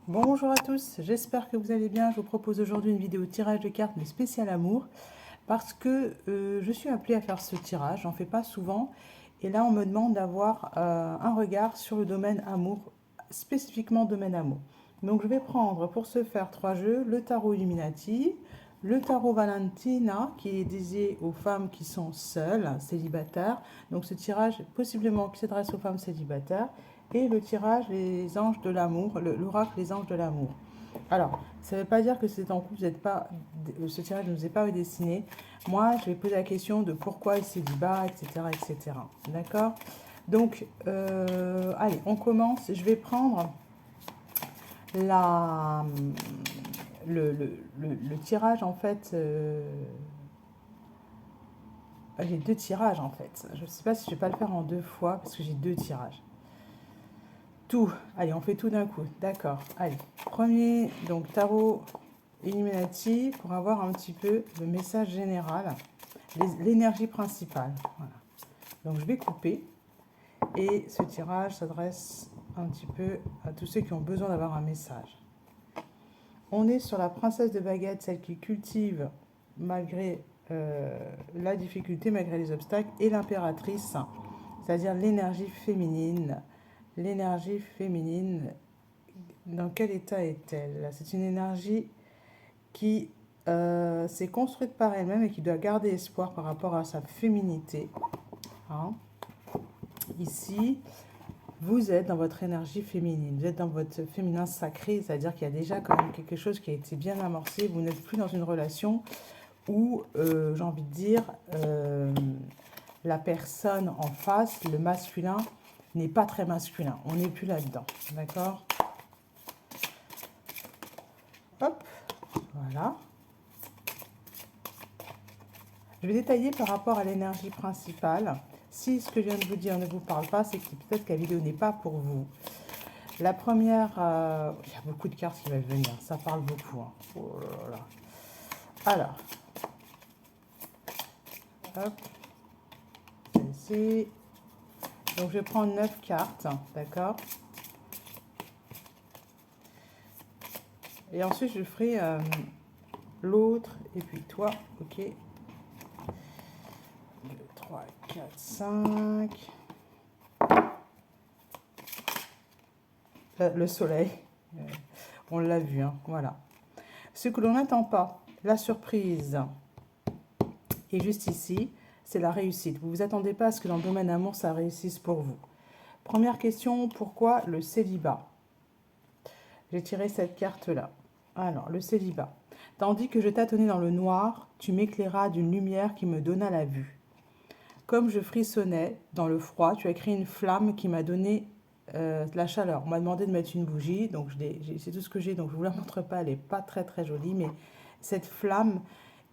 Bonjour à tous, j'espère que vous allez bien. Je vous propose aujourd'hui une vidéo tirage de cartes mais spécial amour parce que je suis appelée à faire ce tirage, j'en fais pas souvent et là on me demande d'avoir un regard sur le domaine amour, spécifiquement domaine amour. Donc je vais prendre pour ce faire trois jeux, le tarot Illuminati, le tarot Valentina qui est dédié aux femmes qui sont seules, célibataires. Donc ce tirage possiblement qui s'adresse aux femmes célibataires et le tirage les anges de l'amour, l'oracle les anges de l'amour. Alors, ça ne veut pas dire que c'est en couple, vous êtes pas, ce tirage ne vous est pas destiné. Moi, je vais poser la question de pourquoi il célibat, etc., etc. D'accord? Donc, allez, on commence. Je vais prendre la, le tirage, en fait. J'ai deux tirages, en fait. Je ne sais pas si je ne vais pas le faire en deux fois, parce que j'ai deux tirages. Tout. Allez, on fait tout d'un coup. D'accord. Allez. Premier, donc tarot Illuminati pour avoir un petit peu le message général, l'énergie principale. Voilà. Donc je vais couper et ce tirage s'adresse un petit peu à tous ceux qui ont besoin d'avoir un message. On est sur la princesse de baguette, celle qui cultive malgré la difficulté, malgré les obstacles, et l'impératrice, c'est-à-dire l'énergie féminine. L'énergie féminine, dans quel état est-elle? C'est une énergie qui s'est construite par elle-même et qui doit garder espoir par rapport à sa féminité. Hein. Ici, vous êtes dans votre énergie féminine, vous êtes dans votre féminin sacré, c'est-à-dire qu'il y a déjà quand même quelque chose qui a été bien amorcé, vous n'êtes plus dans une relation où, j'ai envie de dire, la personne en face, le masculin, n'est pas très masculin. On n'est plus là-dedans, d'accord? Hop, voilà. Je vais détailler par rapport à l'énergie principale. Si ce que je viens de vous dire ne vous parle pas, c'est que peut-être que la vidéo n'est pas pour vous. La première, il y a beaucoup de cartes qui veulent venir, ça parle beaucoup. Hein. Oh là là. Alors, hop, ici. Donc je vais prendre 9 cartes, d'accord. Et ensuite je ferai l'autre et puis toi, ok. 2, 3, 4, 5. Le soleil, on l'a vu, hein, voilà. Ce que l'on n'attend pas, la surprise, et juste ici, c'est la réussite. Vous ne vous attendez pas à ce que dans le domaine amour, ça réussisse pour vous. Première question, pourquoi le célibat? J'ai tiré cette carte-là. Alors, le célibat. Tandis que je tâtonnais dans le noir, tu m'éclairas d'une lumière qui me donna la vue. Comme je frissonnais dans le froid, tu as créé une flamme qui m'a donné de la chaleur. On m'a demandé de mettre une bougie, donc c'est tout ce que j'ai, donc je ne vous la montre pas, elle n'est pas très très jolie, mais cette flamme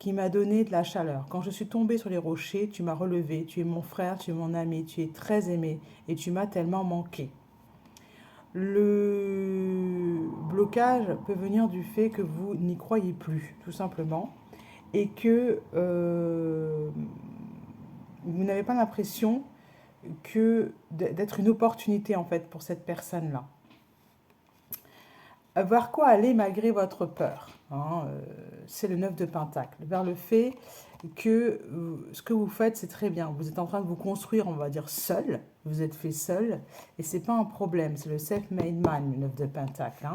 qui m'a donné de la chaleur. Quand je suis tombée sur les rochers, tu m'as relevé, tu es mon frère, tu es mon ami, tu es très aimé et tu m'as tellement manqué. Le blocage peut venir du fait que vous n'y croyez plus, tout simplement, et que vous n'avez pas l'impression que d'être une opportunité en fait pour cette personne-là. Vers quoi aller malgré votre peur, hein, c'est le 9 de Pentacle. Vers le fait que ce que vous faites, c'est très bien. Vous êtes en train de vous construire, on va dire, seul. Vous êtes fait seul. Et c'est pas un problème. C'est le self-made man, le 9 de Pentacle.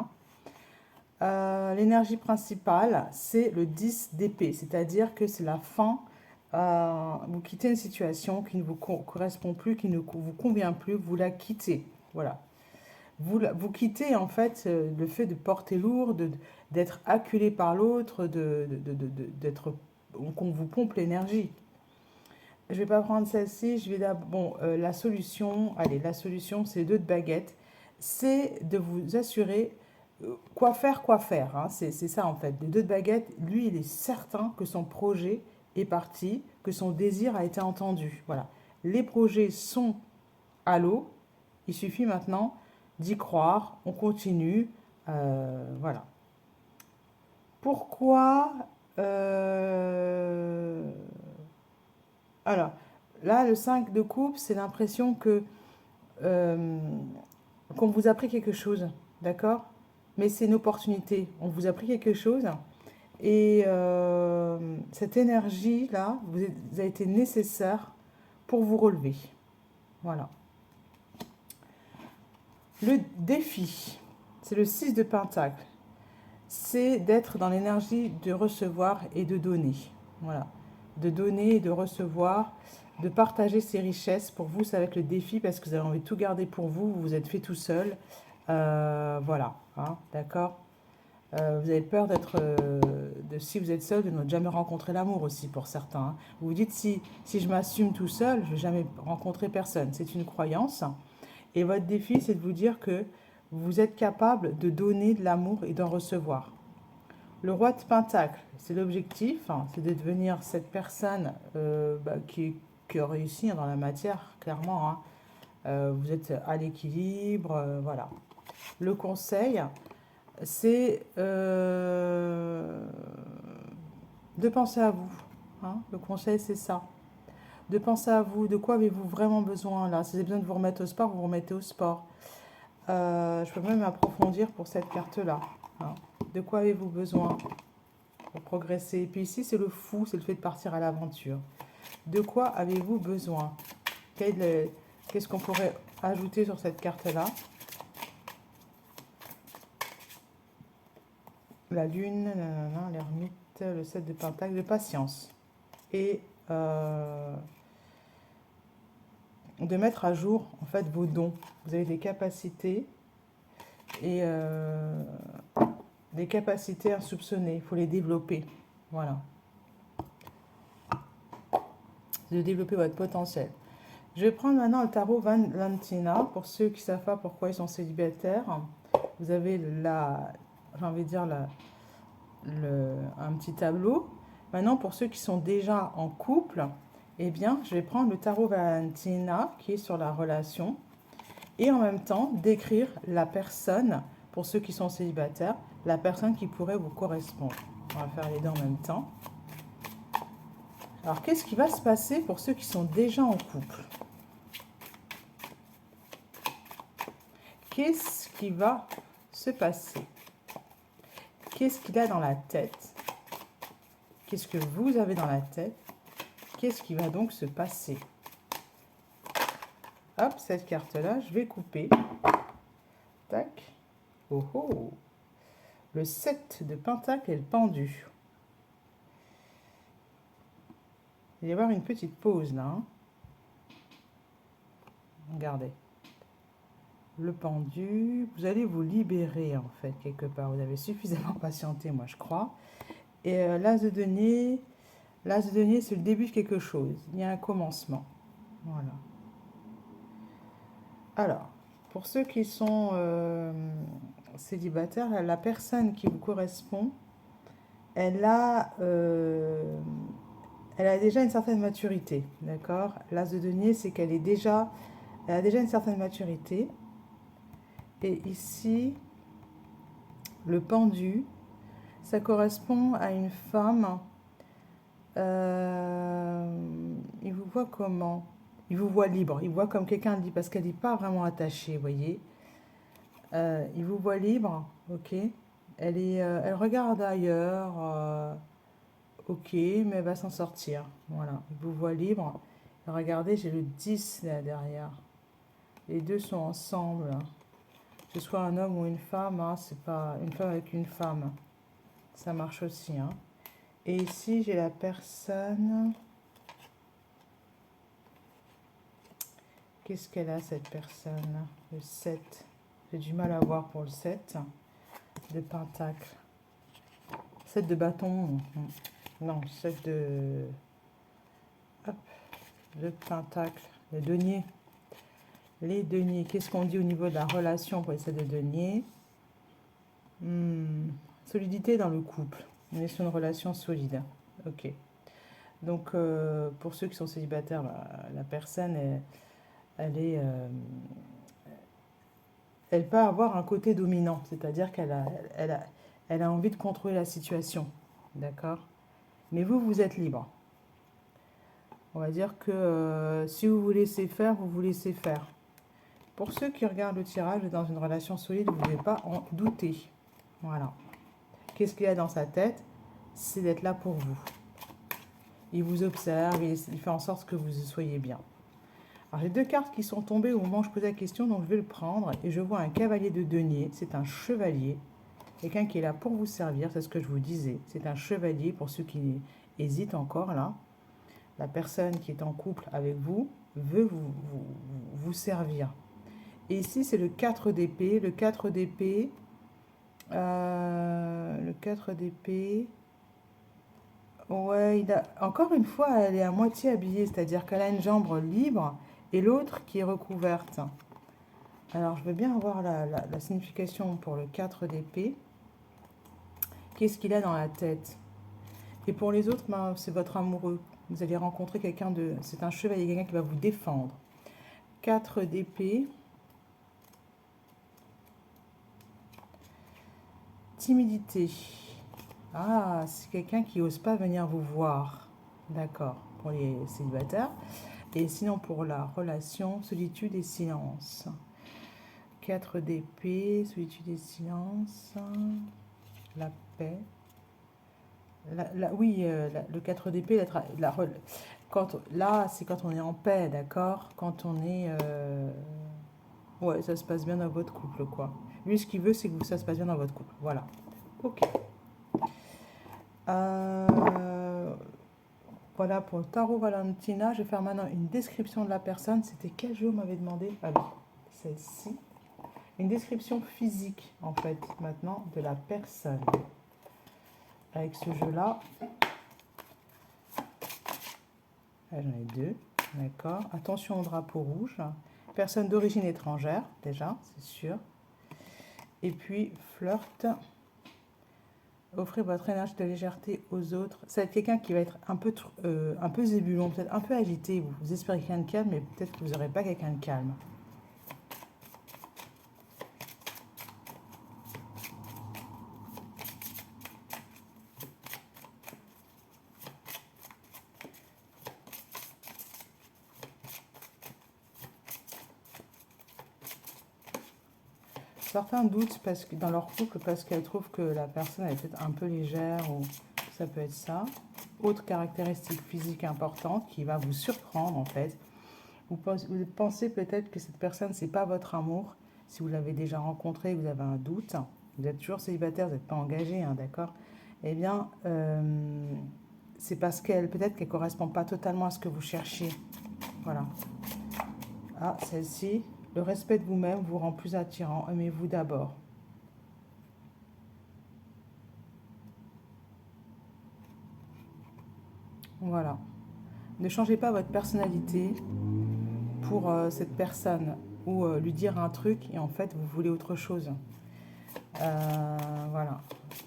Hein. L'énergie principale, c'est le 10 d'épée. C'est-à-dire que c'est la fin. Vous quittez une situation qui ne vous correspond plus, qui ne vous convient plus. Vous la quittez. Voilà. Vous quittez en fait le fait de porter lourd, d'être acculé par l'autre, d'être qu'on vous pompe l'énergie. Je ne vais pas prendre celle-ci, je vais d'abord. Bon, la solution, allez, la solution, c'est 2 de baguettes. C'est de vous assurer quoi faire. Hein. C'est ça en fait. Les 2 de baguettes, lui, il est certain que son projet est parti, que son désir a été entendu. Voilà. Les projets sont à l'eau. Il suffit maintenant d'y croire, on continue, voilà. Pourquoi Alors, là, le 5 de coupe, c'est l'impression que qu'on vous a pris quelque chose, d'accord? mais c'est une opportunité. On vous a pris quelque chose et cette énergie-là vous a été nécessaire pour vous relever. Voilà. Le défi, c'est le 6 de Pentacle. C'est d'être dans l'énergie de recevoir et de donner. Voilà. De donner et de recevoir, de partager ses richesses. Pour vous, ça va être le défi parce que vous avez envie de tout garder pour vous. Vous vous êtes fait tout seul. Voilà. Hein, d'accord. Vous avez peur si vous êtes seul, de ne jamais rencontrer l'amour aussi pour certains. Hein. Vous vous dites, si je m'assume tout seul, je ne vais jamais rencontrer personne. C'est une croyance. Et votre défi, c'est de vous dire que vous êtes capable de donner de l'amour et d'en recevoir. Le roi de Pentacle, c'est l'objectif, hein, c'est de devenir cette personne qui a réussi dans la matière, clairement. Hein. Vous êtes à l'équilibre, voilà. Le conseil, c'est de penser à vous. Hein. Le conseil, c'est ça. De penser à vous, de quoi avez-vous vraiment besoin là. Si vous avez besoin de vous remettre au sport, vous vous remettez au sport. Je peux même approfondir pour cette carte-là. Hein. De quoi avez-vous besoin pour progresser? Et puis ici, c'est le fou, c'est le fait de partir à l'aventure. De quoi avez-vous besoin? Qu'est-ce qu'on pourrait ajouter sur cette carte-là? La lune, l'ermite, le 7 de pentacle, de patience. Et de mettre à jour en fait vos dons. Vous avez des capacités et des capacités insoupçonnées. Il faut les développer. Voilà. De développer votre potentiel. Je vais prendre maintenant le tarot Valentina pour ceux qui ne savent pas pourquoi ils sont célibataires. Vous avez j'ai envie de dire un petit tableau. Maintenant, pour ceux qui sont déjà en couple, eh bien, je vais prendre le tarot Valentina qui est sur la relation et en même temps décrire la personne, pour ceux qui sont célibataires, la personne qui pourrait vous correspondre. On va faire les deux en même temps. Alors, qu'est-ce qui va se passer pour ceux qui sont déjà en couple? Qu'est-ce qui va se passer? Qu'est-ce qu'il a dans la tête? Qu'est-ce que vous avez dans la tête? Qu'est-ce qui va donc se passer? Hop, cette carte-là, je vais couper. Tac. Oh oh. Le 7 de pentacle et le pendu. Il va y avoir une petite pause là. Hein. Regardez. Le pendu. Vous allez vous libérer en fait quelque part. Vous avez suffisamment patienté, moi je crois. Et l'as de denier. L'as de denier, c'est le début de quelque chose. Il y a un commencement. Voilà. Alors, pour ceux qui sont célibataires, la personne qui vous correspond, elle a déjà une certaine maturité, d'accord? L'as de denier, c'est qu'elle a déjà une certaine maturité. Et ici, le pendu, ça correspond à une femme. Il vous voit comment? Il vous voit libre. Il vous voit comme quelqu'un dit, parce qu'elle n'est pas vraiment attachée, vous voyez. Il vous voit libre, ok. Elle regarde ailleurs, ok, mais elle va s'en sortir. Voilà, il vous voit libre. Regardez, j'ai le 10 là derrière. Les deux sont ensemble. Que ce soit un homme ou une femme, hein, c'est pas une femme avec une femme. Ça marche aussi. Hein. Et ici, j'ai la personne. Qu'est-ce qu'elle a, cette personne? Le 7. J'ai du mal à voir pour le 7. De pentacle. 7 de bâton. Non, 7 de... Hop. De pentacle. Les deniers. Les deniers. Qu'est-ce qu'on dit au niveau de la relation pour les 7 de deniers? Solidité dans le couple. On est sur une relation solide. Ok. Donc, pour ceux qui sont célibataires, la personne, elle peut avoir un côté dominant. C'est-à-dire qu'elle a envie de contrôler la situation. D'accord? Mais vous êtes libre. On va dire que si vous vous laissez faire, vous vous laissez faire. Pour ceux qui regardent le tirage dans une relation solide, vous ne devez pas en douter. Voilà. Qu'est-ce qu'il a dans sa tête? C'est d'être là pour vous. Il vous observe, il fait en sorte que vous soyez bien. Alors, j'ai deux cartes qui sont tombées au moment où je posais la question, donc je vais le prendre. Et je vois un cavalier de denier, c'est un chevalier. Quelqu'un qui est là pour vous servir, c'est ce que je vous disais. C'est un chevalier pour ceux qui hésitent encore là. La personne qui est en couple avec vous veut vous servir. Et ici, c'est le 4 d'épée. Le 4 d'épée, le 4 d'épée, ouais, encore une fois, elle est à moitié habillée, c'est-à-dire qu'elle a une jambe libre et l'autre qui est recouverte. Alors, je veux bien avoir la signification pour le 4 d'épée. Qu'est-ce qu'il a dans la tête? Et pour les autres, ben, c'est votre amoureux. Vous allez rencontrer quelqu'un de... C'est un chevalier, quelqu'un qui va vous défendre. 4 d'épée. Timidité. Ah, c'est quelqu'un qui n'ose pas venir vous voir. D'accord, pour les célibataires. Et sinon, pour la relation, solitude et silence. 4 d'épée, solitude et silence. La paix. Oui, le 4 d'épée, là, c'est quand on est en paix, d'accord? Quand on est... ouais, ça se passe bien dans votre couple, quoi. Lui, ce qu'il veut, c'est que ça se passe bien dans votre couple. Voilà. Ok. Voilà pour le tarot Valentina. Je vais faire maintenant une description de la personne. C'était quel jeu, vous m'avez demandé? Ah oui, celle-ci. Une description physique, en fait, maintenant, de la personne. Avec ce jeu-là. J'en ai deux. D'accord. Attention au drapeau rouge. Personne d'origine étrangère, déjà, c'est sûr. Et puis, flirt. Offrez votre énergie de légèreté aux autres. C'est quelqu'un qui va être un peu zébulon, peut-être un peu agité. Vous espérez quelqu'un de calme, mais peut-être que vous n'aurez pas quelqu'un de calme. Certains doutent parce que, dans leur couple parce qu'elles trouvent que la personne est peut-être un peu légère ou ça peut être ça. Autre caractéristique physique importante qui va vous surprendre en fait. Vous pensez peut-être que cette personne, c'est pas votre amour. Si vous l'avez déjà rencontré, vous avez un doute. Vous êtes toujours célibataire, vous n'êtes pas engagé, hein, d'accord? Eh bien, c'est parce qu'elle, peut-être qu'elle ne correspond pas totalement à ce que vous cherchez. Voilà. Ah, celle-ci. Le respect de vous-même vous rend plus attirant. Aimez-vous d'abord. Voilà. Ne changez pas votre personnalité pour cette personne ou lui dire un truc et en fait vous voulez autre chose. Voilà.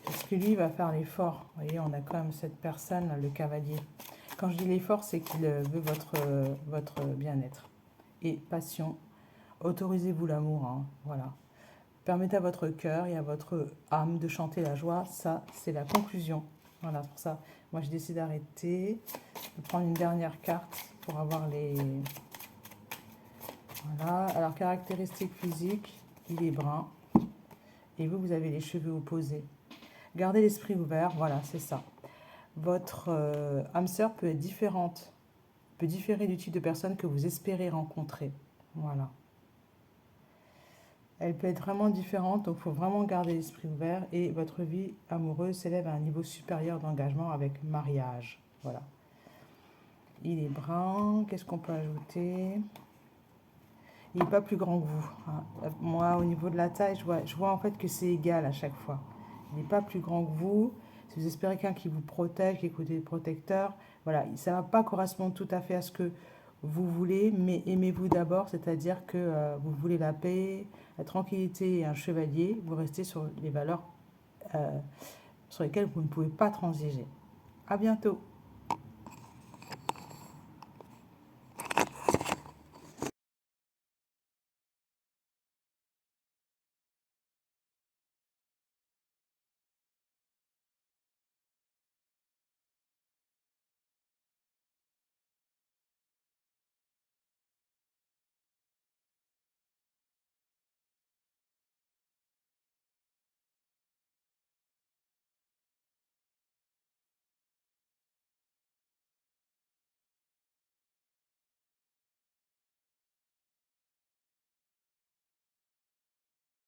Parce que lui va faire l'effort. Vous voyez, on a quand même cette personne, le cavalier. Quand je dis l'effort, c'est qu'il veut votre bien-être. Et passion. Autorisez-vous l'amour. Hein. Voilà. Permettez à votre cœur et à votre âme de chanter la joie. Ça, c'est la conclusion. Voilà, pour ça, moi, je décide d'arrêter, de prendre une dernière carte pour avoir les... Voilà. Alors, caractéristiques physiques, il est brun. Et vous, vous avez les cheveux opposés. Gardez l'esprit ouvert. Voilà, c'est ça. Votre âme sœur peut être différente, peut différer du type de personne que vous espérez rencontrer. Voilà. Elle peut être vraiment différente, donc il faut vraiment garder l'esprit ouvert et votre vie amoureuse s'élève à un niveau supérieur d'engagement avec mariage. Voilà. Il est brun, qu'est-ce qu'on peut ajouter? Il n'est pas plus grand que vous. Hein. Moi, au niveau de la taille, je vois en fait que c'est égal à chaque fois. Il n'est pas plus grand que vous. Si vous espérez quelqu'un qui vous protège, qui est côté protecteur, voilà, ça ne va pas correspondre tout à fait à ce que vous voulez, mais aimez-vous d'abord, c'est-à-dire que vous voulez la paix, la tranquillité et un chevalier, vous restez sur les valeurs sur lesquelles vous ne pouvez pas transiger. À bientôt.